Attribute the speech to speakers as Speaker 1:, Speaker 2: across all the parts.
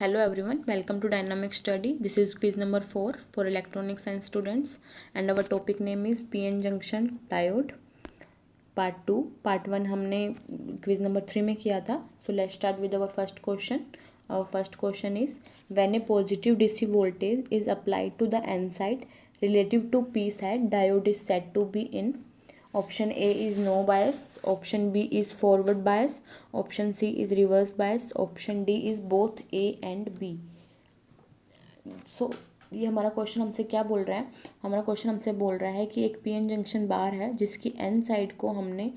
Speaker 1: Hello everyone, welcome to Dynamic Study. This is quiz number 4 for electronic science students and our topic name is PN junction diode part 2. Part 1 हमने quiz number 3 में किया था. So let's start with our first question. Our first question is when a positive DC voltage is applied to the N side relative to P side, diode is said to be in. Option A is no bias, option B is forward bias, option C is reverse bias, option D is both A and B. ये हमारा question हमसे क्या बोल रहा है. हमारा question हमसे बोल रहा है कि एक पीएन जंक्शन बार है जिसकी एन साइड को हमने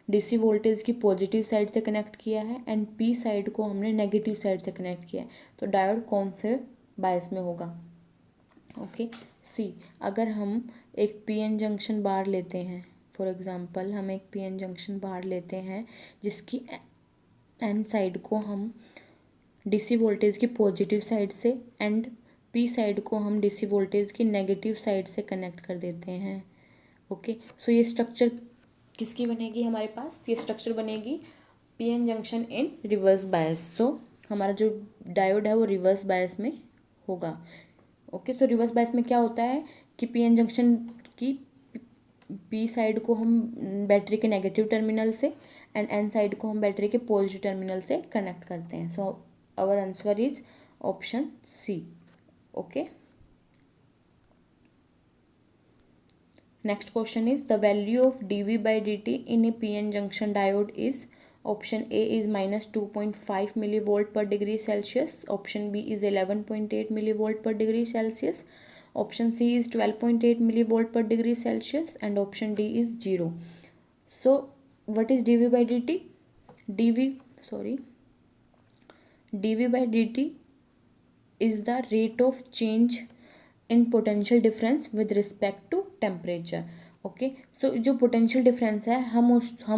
Speaker 1: डीसी वोल्टेज की पॉजिटिव साइड से कनेक्ट किया है एंड पी साइड को हमने नेगेटिव साइड से कनेक्ट किया है. तो डायोड कौन से बायस में होगा. ओके सी, अगर हम एक पीएन जंक्शन बार लेते हैं, फॉर एग्ज़ाम्पल हम एक पीएन जंक्शन बार लेते हैं जिसकी एन साइड को हम डीसी वोल्टेज की पॉजिटिव साइड से एंड पी साइड को हम डीसी वोल्टेज की नेगेटिव साइड से कनेक्ट कर देते हैं. ओके सो ये स्ट्रक्चर किसकी बनेगी हमारे पास. ये स्ट्रक्चर बनेगी पीएन जंक्शन इन रिवर्स बायस. सो हमारा जो डायोड है वो रिवर्स बायस में होगा. ओके सो रिवर्स बायस में क्या होता है कि पीएन जंक्शन की पी साइड को हम बैटरी के नेगेटिव टर्मिनल से एंड एन साइड को हम बैटरी के पॉजिटिव टर्मिनल से कनेक्ट करते हैं. So our answer is option C. Okay next question is the value of dV by dt in a PN junction diode is. Option A is minus 2.5 millivolt per degree Celsius. Option B is 11.8 millivolt per degree Celsius. Option C is 12.8 millivolt per degree Celsius and option D is 0. So what is dV by dt? dV by dt is the rate of change in potential difference with respect to temperature. Okay so जो potential difference है हम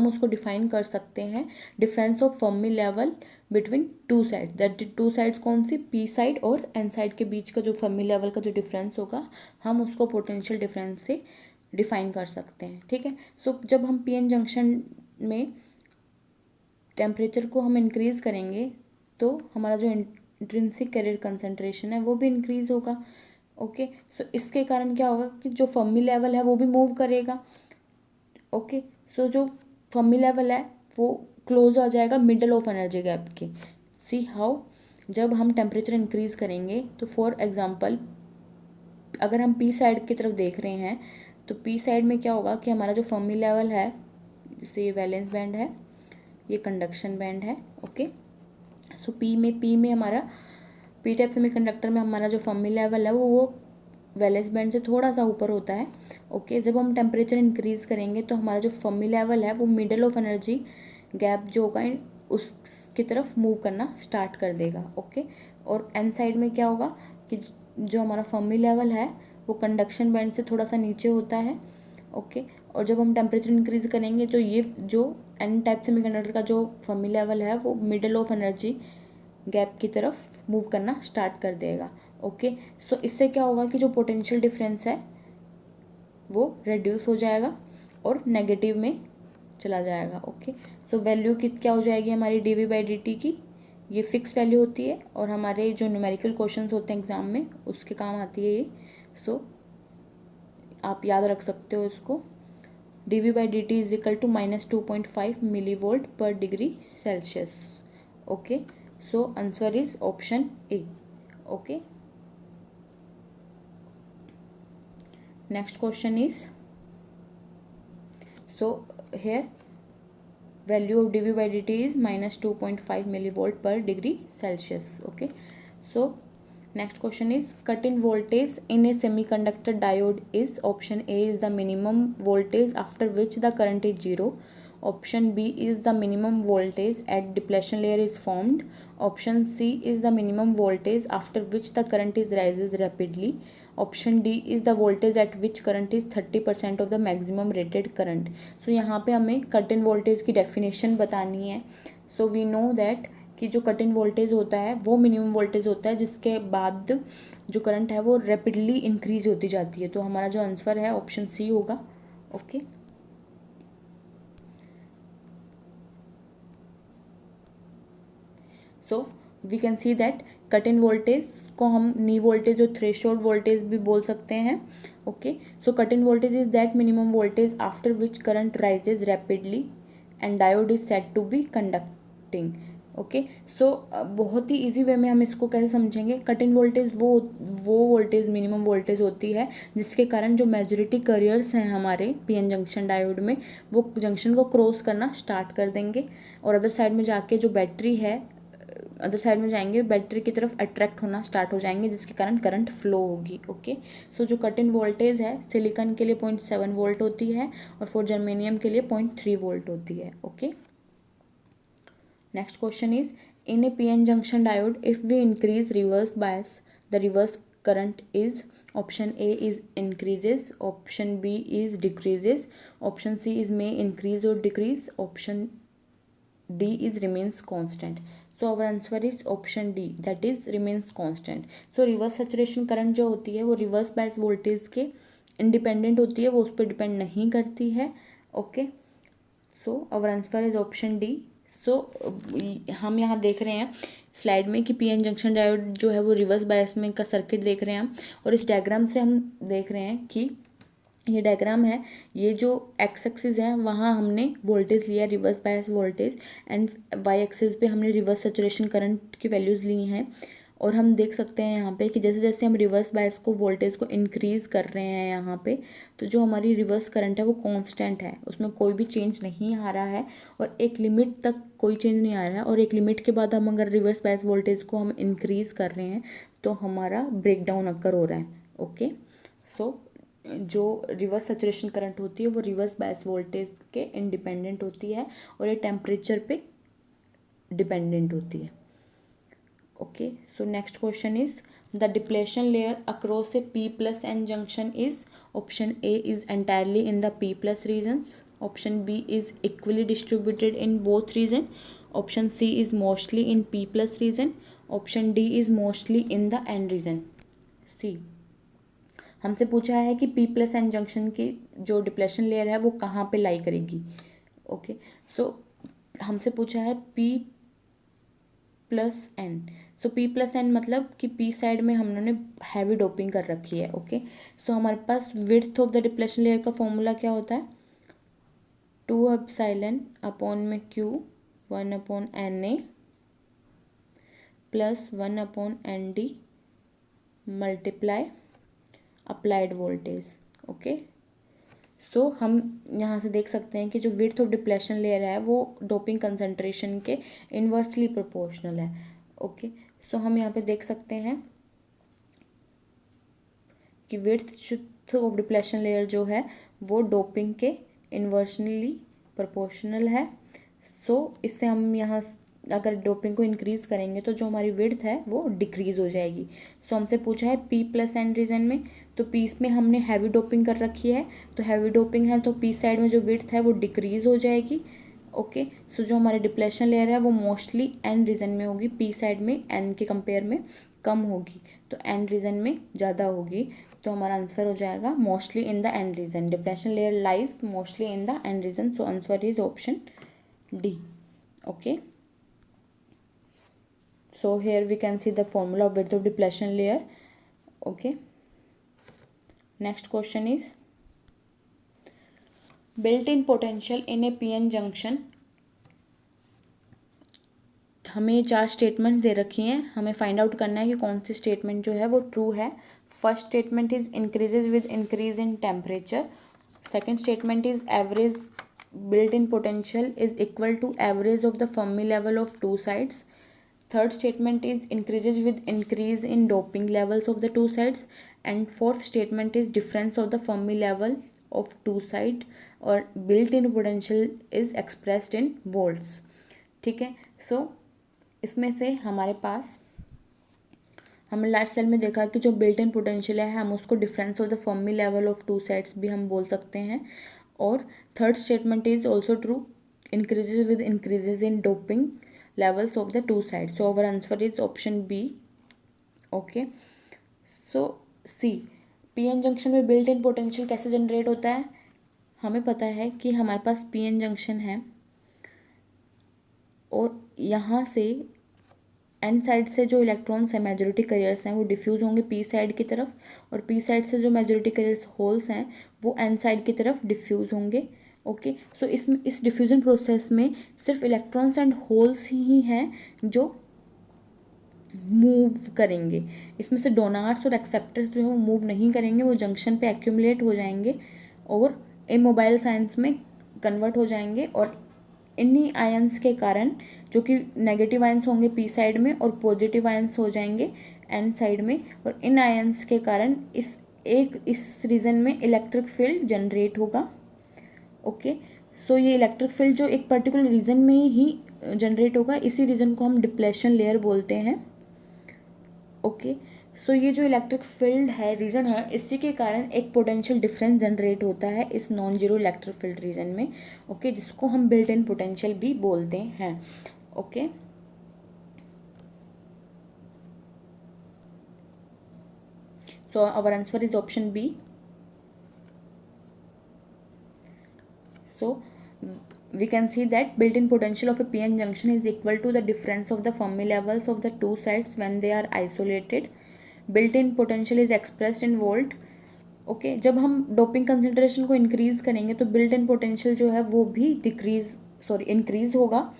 Speaker 1: उसको define कर सकते हैं difference of Fermi level between two side. That two sides कौन सी, P side और N side के बीच का जो फर्मी लेवल का जो डिफरेंस होगा हम उसको पोटेंशियल डिफरेंस से डिफाइन कर सकते हैं. ठीक है. सो जब हम पीएन जंक्शन में टेम्परेचर को हम इंक्रीज़ करेंगे तो हमारा जो इंट्रिंसिक कैरियर कंसंट्रेशन है वो भी इंक्रीज़ होगा. ओके सो इसके कारण क्या होगा कि जो फर्मी लेवल है वो भी मूव करेगा. ओके सो जो फर्मी लेवल है वो क्लोज आ जाएगा मिडल ऑफ एनर्जी गैप के. सी हाउ, जब हम टेम्परेचर इंक्रीज़ करेंगे तो फॉर एग्जांपल अगर हम पी साइड की तरफ देख रहे हैं तो पी साइड में क्या होगा कि हमारा जो फर्मी लेवल है, जैसे ये वैलेंस बैंड है, ये कंडक्शन बैंड है. ओके सो पी में हमारा पी टाइप सेमीकंडक्टर में हमारा जो फर्मी लेवल है वो वैलेंस बैंड से थोड़ा सा ऊपर होता है. ओके जब हम टेम्परेचर इंक्रीज़ करेंगे तो हमारा जो फर्मी लेवल है वो मिडल ऑफ एनर्जी गैप जो होगा उसकी तरफ मूव करना स्टार्ट कर देगा. ओके और एन साइड में क्या होगा कि जो हमारा फर्मी लेवल है वो कंडक्शन बैंड से थोड़ा सा नीचे होता है. ओके और जब हम टेम्परेचर इंक्रीज़ करेंगे तो ये जो एन टाइप सेमीकंडक्टर का जो फर्मी लेवल है वो मिडल ऑफ एनर्जी गैप की तरफ मूव करना स्टार्ट कर देगा. ओके सो इससे क्या होगा कि जो पोटेंशियल डिफरेंस है वो रिड्यूस हो जाएगा और नेगेटिव में चला जाएगा. ओके सो वैल्यू क्या हो जाएगी हमारी dV by dt की, ये फिक्स वैल्यू होती है और हमारे जो न्यूमेरिकल क्वेश्चंस होते हैं एग्जाम में उसके काम आती है ये. सो आप याद रख सकते हो इसको. dV by dt is equal to minus 2.5 millivolt per degree Celsius. Okay so answer is option A. Okay next question is, so here value of dV by dt is minus 2.5 millivolt per degree Celsius. Okay so next question is cut-in voltage in a semiconductor diode is. Option A is the minimum voltage after which the current is zero. Option B is the minimum voltage at depletion layer is formed. Option C is the minimum voltage after which the current is rises rapidly. Option D is the voltage at which current is 30% of the maximum rated current. So यहाँ पे हमें cut in voltage की definition बतानी है. So we know that कि जो cut in voltage होता है वो मिनिमम वोल्टेज होता है जिसके बाद जो करंट है वो रैपिडली इंक्रीज होती जाती है. तो हमारा जो आंसर है ऑप्शन सी होगा. Okay So we can see that cut in voltage को हम नी वोल्टेज और थ्रेशोल्ड वोल्टेज भी बोल सकते हैं। Okay, so cut in voltage is that minimum voltage after which current rises rapidly and diode is said to be conducting. Okay, so बहुत ही easy way में हम इसको कैसे समझेंगे। कट इन वोल्टेज वो वोल्टेज मिनिमम वोल्टेज होती है जिसके कारण जो मेजॉरिटी कैरियर्स हैं हमारे पीएन जंक्शन डायोड में वो जंक्शन को क्रॉस करना स्टार्ट कर देंगे और अदर साइड में जाके जो बैटरी है अदर साइड में जाएंगे, बैटरी की तरफ अट्रैक्ट होना स्टार्ट हो जाएंगे जिसके कारण करंट फ्लो होगी। ओके, सो जो कट इन वोल्टेज है सिलिकॉन के लिए 0.7 वोल्ट होती है और फॉर जर्मेनियम के लिए 0.3 वोल्ट होती है। Okay, next question is, in a PN junction diode, if we increase reverse bias, the reverse current is option A is increases, option B is decreases, option C is may increase or decrease, option D is remains constant. So our answer is option D, that is remains constant. So reverse saturation current जो होती है वो reverse bias voltage के independent होती है, वो उस पर depend नहीं करती है। Okay, so our answer is option D. सो हम यहाँ देख रहे हैं स्लाइड में कि पीएन जंक्शन डायोड जो है वो रिवर्स बायस में का सर्किट देख रहे हैं हम, और इस डायग्राम से हम देख रहे हैं कि ये डायग्राम है, ये जो एक्स एक्सिस है वहाँ हमने वोल्टेज लिया reverse bias voltage and Y axis पे हमने रिवर्स सैचुरेशन करंट की वैल्यूज़ ली हैं। और हम देख सकते हैं यहाँ पे कि जैसे जैसे हम रिवर्स बायस को वोल्टेज को इंक्रीज़ कर रहे हैं यहाँ पे, तो जो हमारी रिवर्स करंट है वो कांस्टेंट है, उसमें कोई भी चेंज नहीं आ रहा है और एक लिमिट तक कोई चेंज नहीं आ रहा है। और एक लिमिट के बाद हम अगर रिवर्स बायस वोल्टेज को हम इंक्रीज़ कर रहे हैं तो हमारा ब्रेक डाउन अकर हो रहा है। ओके, सो जो रिवर्स सैचुरेशन करंट होती है वो रिवर्स बायस वोल्टेज के इंडिपेंडेंट होती है और ये टेम्परेचर पे डिपेंडेंट होती है। Okay, so next question is the depletion layer across a P plus N junction is option A is entirely in the P plus regions, option B is equally distributed in both region, option C is mostly in P plus region, option D is mostly in the N region. C, हमसे पूछा है कि P plus N junction की जो depletion layer है वो कहाँ पे लाई करेगी। ओके, सो हमसे पूछा है पी प्लस एन, सो पी प्लस एन मतलब कि पी साइड में हमने हैवी डोपिंग कर रखी है। ओके, सो हमारे पास width of the depletion layer का फॉर्मूला क्या होता है, 2 एप्सिलॉन अपॉन में q 1 upon N A plus 1 upon N D multiply applied voltage. Okay, so हम यहाँ से देख सकते हैं कि जो विड्थ ऑफ डिप्लेशन लेयर है वो डोपिंग कंसंट्रेशन के इन्वर्सली प्रोपोर्शनल है। ओके, सो हम यहाँ पे देख सकते हैं कि विड्थ ऑफ डिप्लेशन लेयर जो है वो डोपिंग के इन्वर्सली प्रोपोर्शनल है। सो इससे हम यहाँ अगर डोपिंग को इंक्रीज़ करेंगे तो जो हमारी विड्थ है वो डिक्रीज़ हो जाएगी। सो हमसे पूछा है पी प्लस एन रीजन में, तो पी में हमने हैवी डोपिंग कर रखी है, तो हैवी डोपिंग है तो पी साइड में जो विड्थ है वो डिक्रीज़ हो जाएगी। ओके, सो जो हमारी डिप्लेशन लेयर है वो मोस्टली एन रीजन में होगी, पी साइड में एन के कंपेयर में कम होगी, तो एन रीजन में ज़्यादा होगी, तो हमारा आंसर हो जाएगा mostly in the N region, depletion layer lies mostly in the N region, so answer is option D. Okay, so here we can see the formula of width of depletion layer. Okay, next question is built-in potential in a PN junction. हमें 4 statement दे रखी हैं, हमें find out करना है कि कौन सी statement जो है वो ट्रू है। First statement is increases with increase in temperature, second statement is average built in potential is equal to average of the Fermi level of two sides. Third statement is increases with increase in doping levels of the two sides, and fourth statement is difference of the Fermi level of two side और built-in potential is expressed in volts। ठीक है, सो इसमें से हमारे पास हमने last slide में देखा कि जो बिल्ट इन पोटेंशियल है हम उसको difference of the Fermi level of two sides भी हम बोल सकते हैं। और third statement is also true, increases with increases in doping levels of the two sides, so our answer is option B। okay, so C, PN junction में built in potential कैसे generate होता है, हमें पता है कि हमारे पास पीएन जंक्शन है और यहाँ से एन साइड से जो इलेक्ट्रॉन्स हैं मेजॉरिटी कैरियर्स हैं वो डिफ्यूज़ होंगे पी साइड की तरफ, और पी साइड से जो मेजॉरिटी कैरियर्स होल्स हैं वो एन साइड की तरफ डिफ्यूज़ होंगे। ओके, सो इसमें इस डिफ्यूज़न प्रोसेस में सिर्फ इलेक्ट्रॉन्स एंड होल्स ही हैं जो मूव करेंगे। इसमें से डोनार्स और एक्सेप्टर्स जो है वो मूव नहीं करेंगे, वो जंक्शन पे एक्यूमुलेट हो जाएंगे और इमोबाइल साइंस में कन्वर्ट हो जाएंगे। और इन्हीं आयंस के कारण, जो कि नेगेटिव आयंस होंगे पी साइड में और पॉजिटिव आयंस हो जाएंगे एन साइड में, और इन आयंस के कारण इस रीजन में इलेक्ट्रिक फील्ड जनरेट होगा। ओके, सो ये इलेक्ट्रिक फील्ड जो एक पर्टिकुलर रीजन में ही जनरेट होगा, इसी रीजन को हम डिप्लेशन लेयर बोलते हैं। ओके, सो ये जो इलेक्ट्रिक फील्ड है रीजन है, इसी के कारण एक पोटेंशियल डिफरेंस जनरेट होता है इस non zero electric field region में। ओके, जिसको हम बिल्ट इन पोटेंशियल भी बोलते हैं। Okay, so our answer is option B. So we can see that built-in potential of a PN junction is equal to the difference of the Fermi levels of the two sides when they are isolated. Built-in potential is expressed in volt. Okay, जब हम doping concentration को increase करेंगे तो built in potential जो है वो भी increase होगा।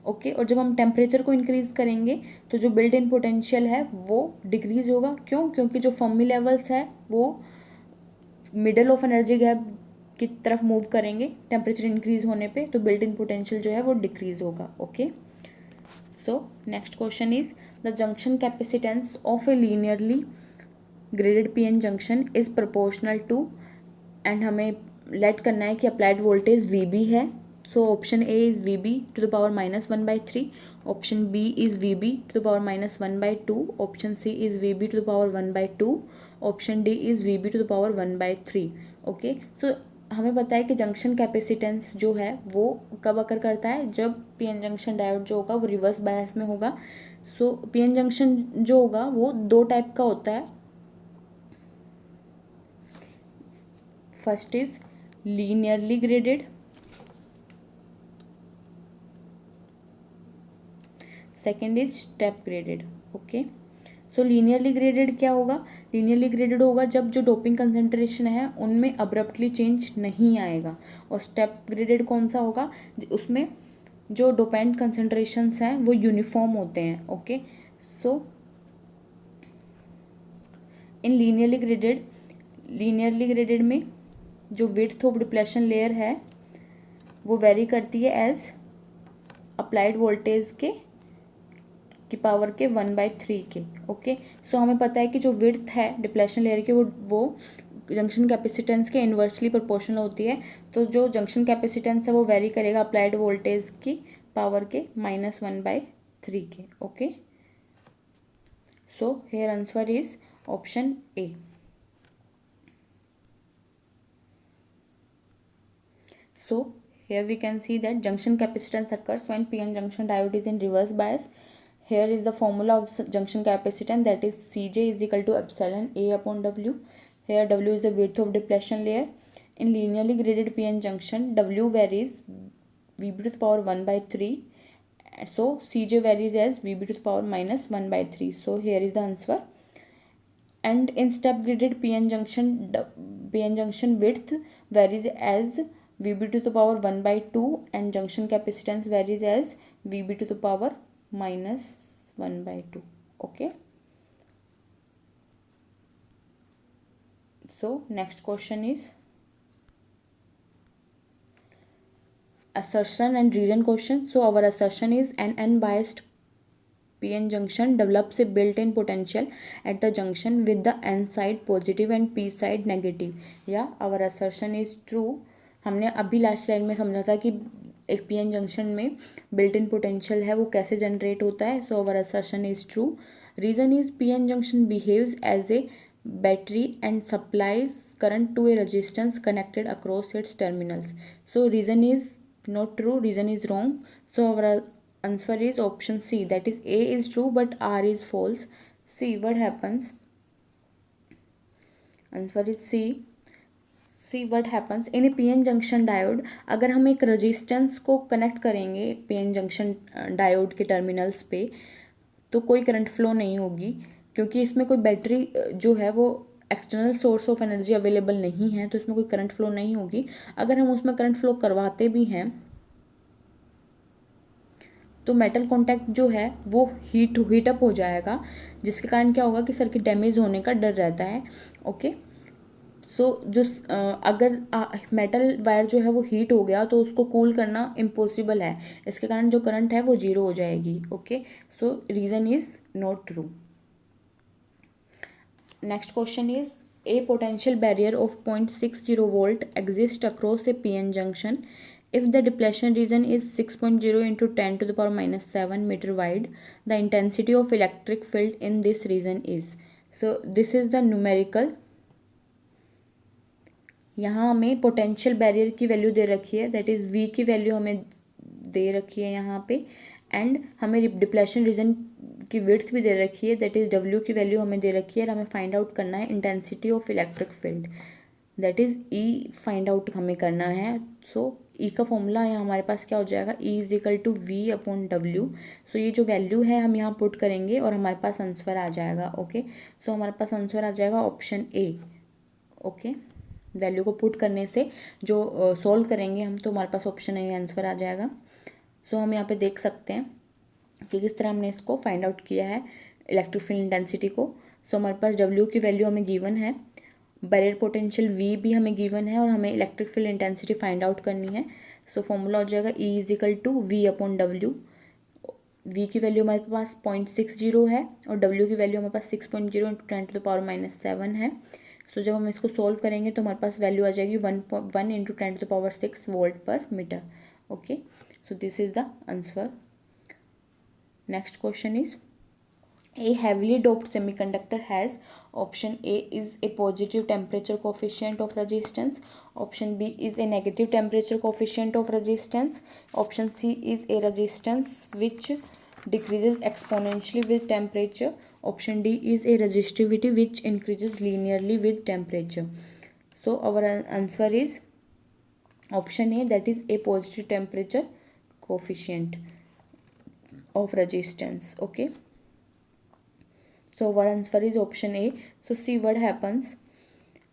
Speaker 1: ओके, और जब हम टेम्परेचर को इंक्रीज करेंगे तो जो बिल्ट इन पोटेंशियल है वो डिक्रीज होगा। क्यों? क्योंकि जो फर्मी लेवल्स है वो मिडल ऑफ एनर्जी गैप की तरफ मूव करेंगे टेम्परेचर इंक्रीज होने पे, तो बिल्ट इन पोटेंशियल जो है वो डिक्रीज होगा। Okay, so next question is the junction capacitance of a linearly graded PN junction is proportional to, and हमें लेट करना है कि अप्लाइड वोल्टेज वी है। So option A is V B to the power -1/3, option B is V B to the power -1/2, option C is V B to the power 1/2, option D is V B to the power 1/3। Okay, सो हमें पता है कि junction capacitance जो है वो कब अकर करता है, जब पीएन जंक्शन डायोड जो होगा वो रिवर्स बायस में होगा। सो पीएन जंक्शन जो होगा वो दो टाइप का होता है। First is linearly graded, second is step graded. Okay, so linearly graded क्या होगा? लीनियरली ग्रेडेड होगा जब जो डोपिंग कंसंट्रेशन है उनमें अब्रप्टली चेंज नहीं आएगा। और स्टेप ग्रेडेड कौन सा होगा? उसमें जो डोपेंट कंसंट्रेशंस हैं वो यूनिफॉर्म होते हैं। ओके, सो इन लीनियरली ग्रेडेड में जो विड्थ ऑफ डिप्लेशन लेयर है वो वेरी करती है एज अप्लाइड वोल्टेज की पावर के 1/3 के। ओके, सो हमें पता है कि जो विड्थ है डिप्लेशन लेयर की वो जंक्शन कैपेसिटेंस के इन्वर्सली प्रोपोर्शनल होती है। तो जो जंक्शन कैपेसिटेंस है वो वेरी करेगा अप्लाइड वोल्टेज की पावर के -1/3 के। Okay, so here answer is option A. So here we can see that junction capacitance occurs when PN junction diode is in reverse bias. Here is the formula of junction capacitance, that is Cj is equal to epsilon A upon W. Here W is the width of depletion layer. In linearly graded PN junction, W varies Vb to the power 1/3. So Cj varies as Vb to the power -1/3. So here is the answer. And in step graded PN junction width varies as Vb to the power 1/2 and junction capacitance varies as Vb to the power -1/2. Okay, so next question is assertion and reason question. So our assertion is an unbiased PN junction develops a built-in potential at the junction with the N side positive and P side negative. Yeah, our assertion is true. हमने अभी last slide में समझा था कि एक PN junction में built in potential है वो कैसे जनरेट होता है। So our assertion is true. Reason is PN junction behaves as a battery and supplies current to a resistance connected across its terminals. So reason is not true, reason is wrong. So our answer is option C, that is A is true but R is false. See what happens. Answer is C. See what happens in a PN junction diode. अगर हम एक resistance को connect करेंगे PN junction diode के terminals पे, तो कोई current flow नहीं होगी, क्योंकि इसमें कोई बैटरी जो है वो external source of energy available नहीं है, तो इसमें कोई करंट फ्लो नहीं होगी। अगर हम उसमें करंट फ्लो करवाते भी हैं तो मेटल कांटेक्ट जो है वो हीट अप हो जाएगा, जिसके कारण क्या होगा कि सर्किट डैमेज होने का डर रहता है। ओके, सो जो अगर मेटल वायर जो है वो हीट हो गया तो उसको कूल करना इम्पॉसिबल है, इसके कारण जो करंट है वो जीरो हो जाएगी। Okay, so reason is not true. Next question is a potential barrier of 0.60 volt exists across a PN junction. If the depletion region is 6.0 into 10 to the power minus 7 meter wide, the intensity of electric field in this region is. So this is the numerical. यहाँ हमें potential barrier की value दे रखी है, that is V की value हमें दे रखी है यहाँ पे, एंड हमें डिप्लेशन रीजन की विड्थ भी दे रखी है, दैट इज़ W की वैल्यू हमें दे रखी है, और हमें फाइंड आउट करना है intensity of electric field, that is E find out हमें करना है। सो E का फॉर्मूला है हमारे पास क्या हो जाएगा, E is equal to V upon W। So ये जो वैल्यू है हम यहाँ पुट करेंगे और हमारे पास आंसर आ जाएगा। ओके, सो हमारे पास आंसर आ जाएगा ऑप्शन A। ओके, वैल्यू को पुट करने से जो सॉल्व करेंगे हम, तो हमारे पास ऑप्शन ए आंसर आ जाएगा। सो हम यहाँ पे देख सकते हैं कि किस तरह हमने इसको फाइंड आउट किया है इलेक्ट्रिक फील्ड इंटेंसिटी को। सो हमारे पास डब्ल्यू की वैल्यू हमें गिवन है, बैरियर पोटेंशियल वी भी हमें गिवन है, और हमें electric field intensity find out करनी है। सो फॉर्मूला हो जाएगा E is equal to V upon W. V की वैल्यू हमारे पास 0.60 है और डब्ल्यू की वैल्यू हमारे पास 6.0 into 10 to the power minus 7 है। सो जब हम इसको सोल्व करेंगे तो हमारे पास वैल्यू आ जाएगी 1 into 10 to the power 6 volt per meter. Okay, so this is the answer. Next question is a heavily doped semiconductor has option A is a positive temperature coefficient of resistance, option B is a negative temperature coefficient of resistance, option C is a resistance which decreases exponentially with temperature, option D is a resistivity which increases linearly with temperature. So our answer is option A, that is a positive temperature coefficient of resistance. Okay, so our answer is option A. So see what happens,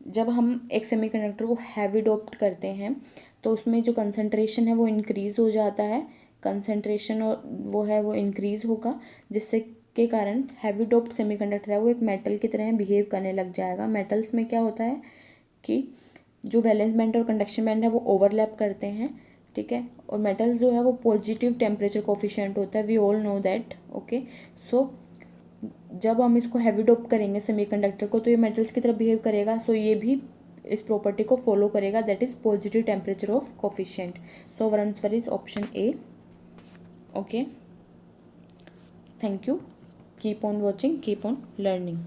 Speaker 1: जब हम एक semiconductor को heavy doped करते हैं तो उसमें जो concentration है वो इंक्रीज़ हो जाता है, कंसंट्रेशन वो है वो इंक्रीज़ होगा, जिससे के कारण हैवी डोप्ड सेमीकंडक्टर है वो एक मेटल की तरह बिहेव करने लग जाएगा। मेटल्स में क्या होता है कि जो वैलेंस बैंड और कंडक्शन बैंड है वो ओवरलैप करते हैं, ठीक है, और मेटल्स जो है वो पॉजिटिव टेम्परेचर कोफिशिएंट होता है, we all know that. Okay, so जब हम इसको हैवी डोप करेंगे सेमीकंडक्टर को तो ये मेटल्स की तरह बिहेव करेगा, सो ये भी इस प्रॉपर्टी को फॉलो करेगा, that is positive temperature of coefficient. So our answer is option A. Okay, thank you, keep on watching, keep on learning.